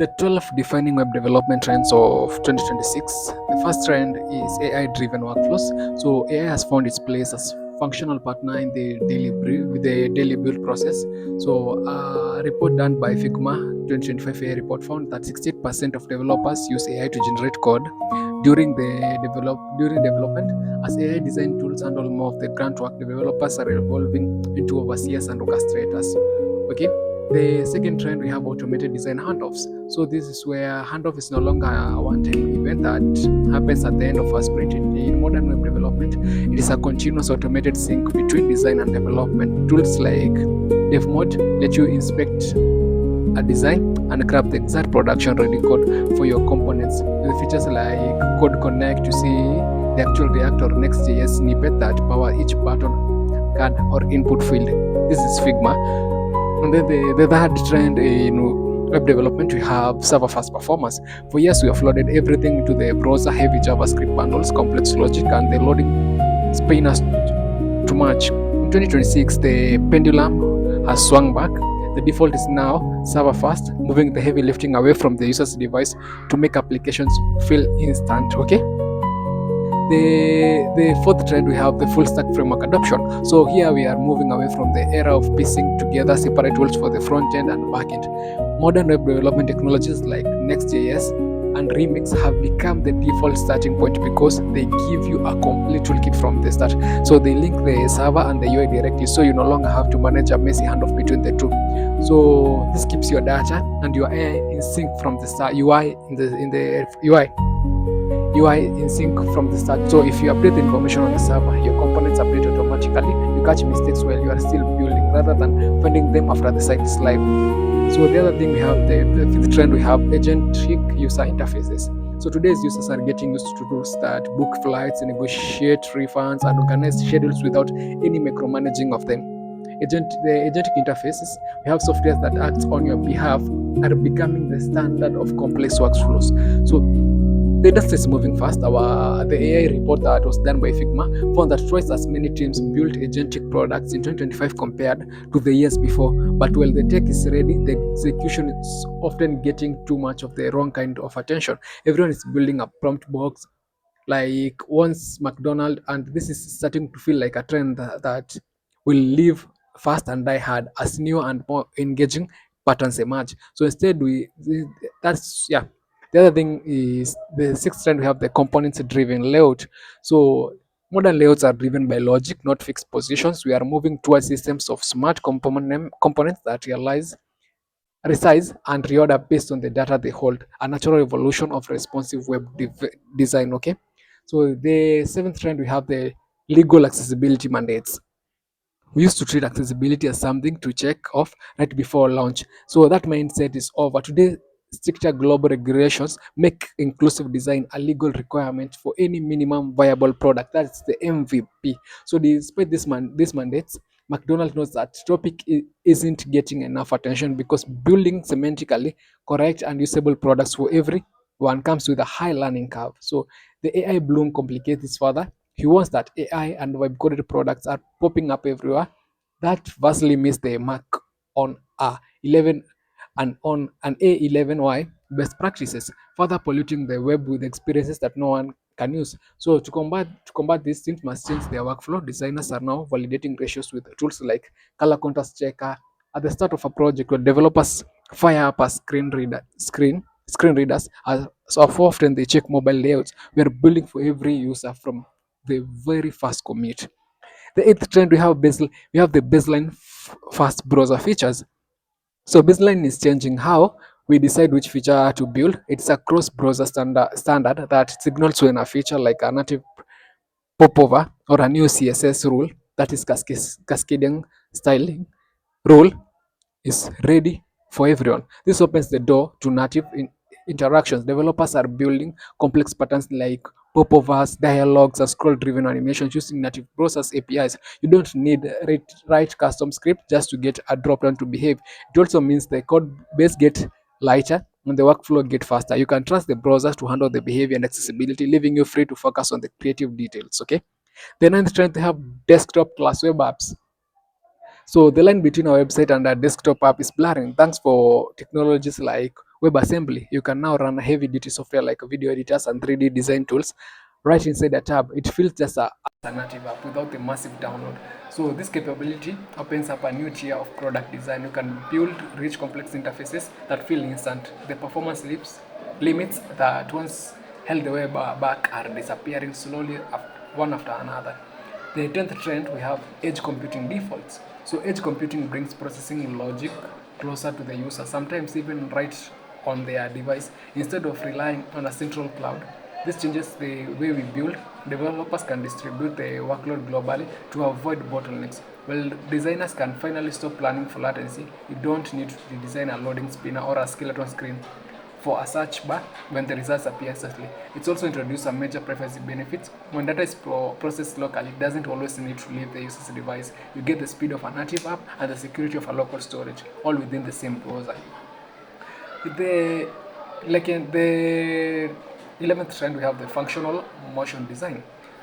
The 12 defining web development trends of 2026. The first trend is AI driven workflows. So, AI has found its place as functional partner in the daily build process. So, a report done by Figma 2025 AI report found that 68% of developers use AI to generate code during development. As AI design tools handle more of the grunt work, developers are evolving into overseers and orchestrators. Okay. The second trend, we have automated design handoffs. So this is where handoff is no longer a one-time event that happens at the end of a sprint. In modern web development, it is a continuous automated sync between design and development. Tools like DevMod let you inspect a design and grab the exact production ready code for your components. With features like Code Connect to see the actual React or Next.js snippet that power each button, card, or input field. This is Figma. And then the third trend in web development, we have server fast performance. For years, we have loaded everything into the browser, heavy JavaScript bundles, complex logic, and the loading pain us too much. In 2026, the pendulum has swung back. The default is now server fast, moving the heavy lifting away from the user's device to make applications feel instant. Okay. The fourth trend, we have the full stack framework adoption. So here we are moving away from the era of piecing together separate tools for the front end and back end. Modern web development technologies like Next.js and Remix have become the default starting point because they give you a complete toolkit from the start. So they link the server and the UI directly, so you no longer have to manage a messy handoff between the two. So this keeps your data and your AI in sync from the start. UI in sync from the start. So if you update the information on the server, your components update automatically. You catch mistakes while you are still building rather than finding them after the site is live. So the other thing, we have the fifth trend, we have agentic user interfaces. So today's users are getting used to tools that book flights, negotiate refunds, and organize schedules without any micromanaging of them. The agentic interfaces, we have software that acts on your behalf, are becoming the standard of complex workflows. So the industry is moving fast. The AI report that was done by Figma found that twice as many teams built agentic products in 2025 compared to the years before. But while the tech is ready, the execution is often getting too much of the wrong kind of attention. Everyone is building a prompt box like once McDonald, and this is starting to feel like a trend that will live fast and die hard as new and more engaging patterns emerge. So instead, that's yeah. The other thing is the sixth trend, we have the components driven layout. So modern layouts are driven by logic, not fixed positions. We are moving towards systems of smart components that resize and reorder based on the data they hold, a natural evolution of responsive design. Okay. So the seventh trend, we have the legal accessibility mandates. We used to treat accessibility as something to check off right before launch. So that mindset is over. Today, stricter global regulations make inclusive design a legal requirement for any minimum viable product. That's the MVP. So despite these mandates, McDonald's knows that topic isn't getting enough attention because building semantically correct and usable products for everyone comes with a high learning curve. So the AI bloom complicates this further. He wants that AI and web coded products are popping up everywhere. That vastly missed the mark on a 11 and on an A11Y best practices, further polluting the web with experiences that no one can use. So to combat these things must change their workflow. Designers are now validating ratios with tools like color contrast checker at the start of a project, where developers fire up a screen readers as so often they check mobile layouts. We are building for every user from the very first commit. The eighth trend, we have the baseline fast browser features. So baseline is changing how we decide which feature to build. It's a cross browser standard that signals when a feature like a native popover or a new CSS rule, that is cascading styling rule, is ready for everyone. This opens the door to native interactions. Developers are building complex patterns like popovers, dialogues, and scroll-driven animations using native browsers APIs. You don't need write custom script just to get a drop-down to behave. It also means the code base get lighter and the workflow get faster. You can trust the browsers to handle the behavior and accessibility, leaving you free to focus on the creative details. Okay. The ninth trend, they have desktop class web apps. So the line between our website and our desktop app is blurring. Thanks for technologies like WebAssembly. You can now run heavy duty software like video editors and 3D design tools right inside a tab. It feels just a native app without a massive download. So this capability opens up a new tier of product design. You can build rich complex interfaces that feel instant. The performance limits that once held the web back are disappearing slowly one after another. The 10th trend, we have edge computing defaults. So edge computing brings processing logic closer to the user, sometimes even right on their device instead of relying on a central cloud. This changes the way we build. Developers can distribute the workload globally to avoid bottlenecks. Well, designers can finally stop planning for latency. You don't need to design a loading spinner or a skeleton screen for a search bar when the results appear instantly. It's also introduced some major privacy benefits. When data is processed locally, it doesn't always need to leave the user's device. You get the speed of a native app and the security of a local storage, all within the same browser. The like in the 11th trend, we have the functional motion design.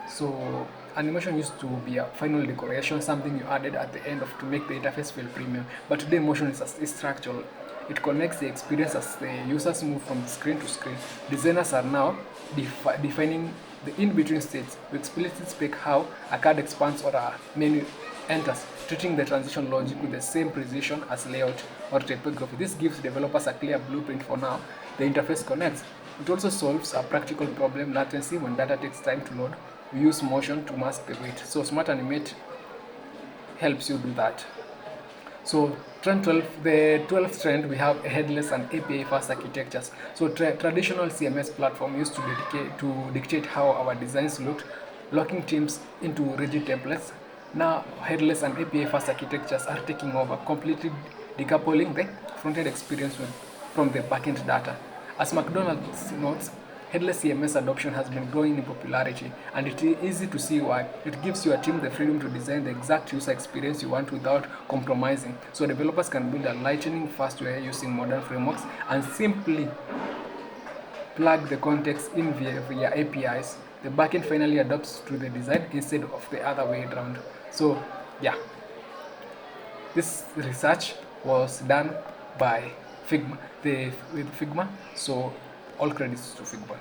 So animation used to be a final decoration, something you added at the end of to make the interface feel premium. But today motion is structural. It connects the experience as the users move from screen to screen. Designers are now defining the in-between states. We explicitly spec how a card expands or a menu enters, treating the transition logic with the same precision as layout or typography. This gives developers a clear blueprint for now. The interface connects. It also solves a practical problem, latency, when data takes time to load. We use motion to mask the wait. So Smart Animate helps you do that. So trend 12, the 12th trend, we have headless and API first architectures. So traditional CMS platform used to dictate how our designs looked, locking teams into rigid templates. Now headless and API first architectures are taking over, completely decoupling the front-end experience from the backend data. As McDonald's notes, headless CMS adoption has been growing in popularity, and it is easy to see why. It gives your team the freedom to design the exact user experience you want without compromising. So developers can build a lightning fast way using modern frameworks and simply plug the context in via APIs. The backend finally adapts to the design instead of the other way around. So yeah, this research was done by Figma, with Figma. So all credits to Figma.